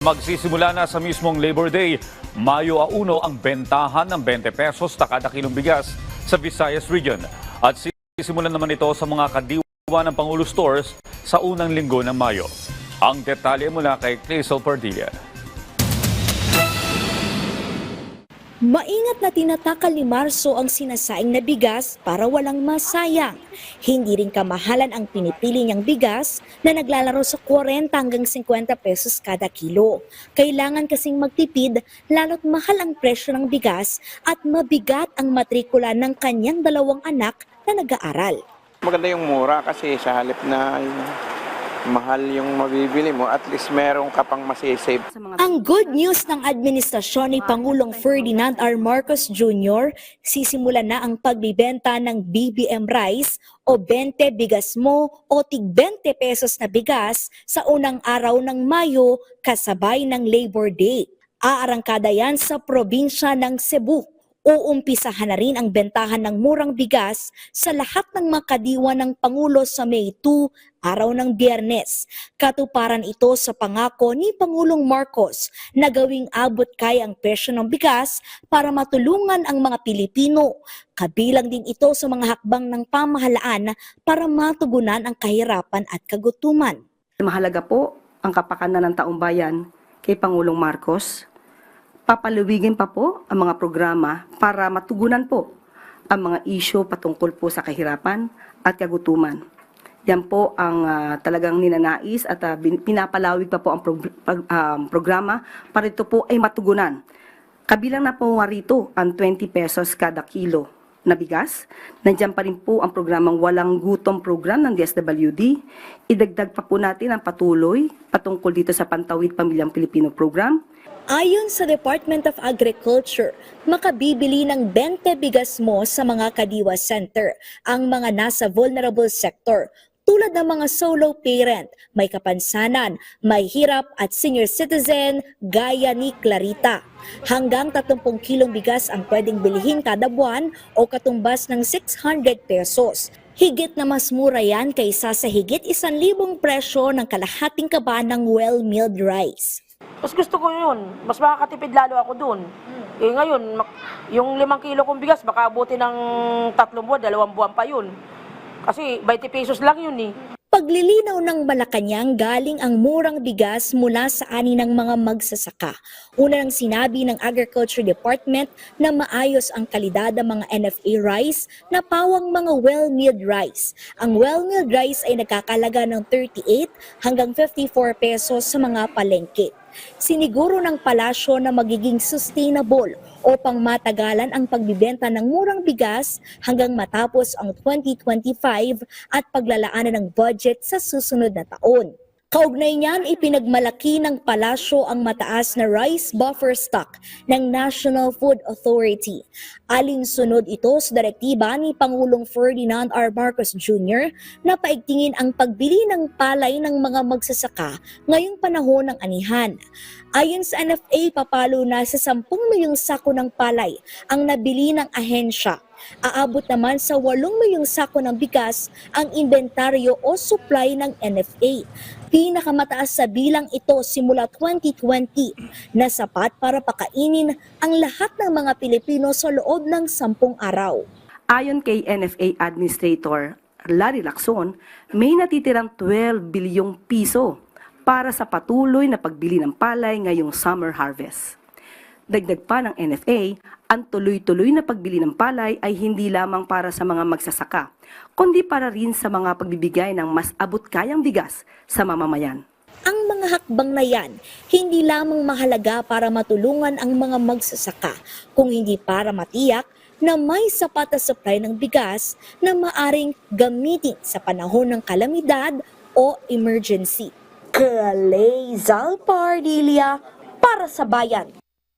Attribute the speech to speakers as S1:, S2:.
S1: Magsisimula na sa mismong Labor Day, Mayo 1 ang bentahan ng 20 pesos na kada kilong bigas sa Visayas Region. At sisimulan naman ito sa mga kadiwa ng Pangulo Stores sa unang linggo ng Mayo. Ang detalye mula kay Crisol Pardilla.
S2: Maingat na tinatakal ni Marso ang sinasaing na bigas para walang masayang. Hindi rin kamahalan ang pinipili niyang bigas na naglalaro sa 40 hanggang 50 pesos kada kilo. Kailangan kasing magtipid lalo't mahal ang presyo ng bigas at mabigat ang matrikula ng kanyang 2 anak na nag-aaral.
S3: Maganda yung mura kasi sa halip na mahal yung mabibili mo, at least meron ka pang masisave.
S2: Ang good news ng administrasyon ni Pangulong Ferdinand R. Marcos Jr., sisimulan na ang pagbibenta ng BBM rice o 20 bigas mo o tig 20 pesos na bigas sa unang araw ng Mayo kasabay ng Labor Day. Aarangkada yan sa probinsya ng Cebu. Uumpisahan na rin ang bentahan ng murang bigas sa lahat ng makadiwa ng Pangulo sa May 2, araw ng Biyernes. Katuparan ito sa pangako ni Pangulong Marcos na gawing abot kaya ang presyo ng bigas para matulungan ang mga Pilipino. Kabilang din ito sa mga hakbang ng pamahalaan para matugunan ang kahirapan at kagutuman.
S4: Mahalaga po ang kapakanan ng taong bayan kay Pangulong Marcos. Papaluwigin pa po ang mga programa para matugunan po ang mga isyu patungkol po sa kahirapan at kagutuman. Yan po ang talagang ninanais at pinapalawig pa po ang programa para ito po ay matugunan. Kabilang na po rito ang 20 pesos kada kilo na bigas. Nandiyan pa rin po ang programang Walang Gutom program ng DSWD. Idagdag pa po natin ang patuloy patungkol dito sa Pantawid Pamilyang Pilipino program.
S2: Ayon sa Department of Agriculture, makabibili ng 20 bigas mo sa mga Kadiwa Center ang mga nasa vulnerable sector tulad ng mga solo parent, may kapansanan, may hirap at senior citizen gaya ni Clarita. Hanggang 30 kilong bigas ang pwedeng bilhin kada buwan o katumbas ng 600 pesos. Higit na mas mura yan kaysa sa higit 1,000 presyo ng kalahating kaba ng well-milled rice.
S5: Mas gusto ko yun. Mas makakatipid lalo ako dun. Eh ngayon, yung 5 kilo kong bigas, baka abuti ng 3 buwan, 2 buwan pa yun. Kasi 20 pesos lang yun eh.
S2: Paglilinaw ng Malacanang galing ang murang bigas mula sa ani ng mga magsasaka. Una nang sinabi ng Agriculture Department na maayos ang kalidad ng mga NFA rice na pawang mga well-milled rice. Ang well-milled rice ay nakakalaga ng 38 hanggang 54 pesos sa mga palengke. Siniguro ng palasyo na magiging sustainable o pangmatagalan ang pagbibenta ng murang bigas hanggang matapos ang 2025 at paglalaanan ng budget sa susunod na taon. Kaugnay niyan, ipinagmalaki ng palasyo ang mataas na rice buffer stock ng National Food Authority. Alinsunod ito sa direktiba ni Pangulong Ferdinand R. Marcos Jr. na paigtingin ang pagbili ng palay ng mga magsasaka ngayong panahon ng anihan. Ayon sa NFA, papalo na sa 10 milyong sako ng palay ang nabili ng ahensya. Aabot naman sa 8 milyong sako ng bigas ang inventaryo o supply ng NFA. Pinakamataas sa bilang ito simula 2020 na sapat para pakainin ang lahat ng mga Pilipino sa loob ng 10 araw.
S4: Ayon kay NFA Administrator Larry Lacson, may natitirang 12 bilyong piso para sa patuloy na pagbili ng palay ngayong summer harvest. Dagdag pa ng NFA, ang tuloy-tuloy na pagbili ng palay ay hindi lamang para sa mga magsasaka, kundi para rin sa mga pagbibigay ng mas abot-kayang bigas sa mamamayan.
S2: Ang mga hakbang na yan, hindi lamang mahalaga para matulungan ang mga magsasaka, kung hindi para matiyak na may sapat na supply ng bigas na maaring gamitin sa panahon ng kalamidad o emergency. Crisol Pardilla para sa Bayan.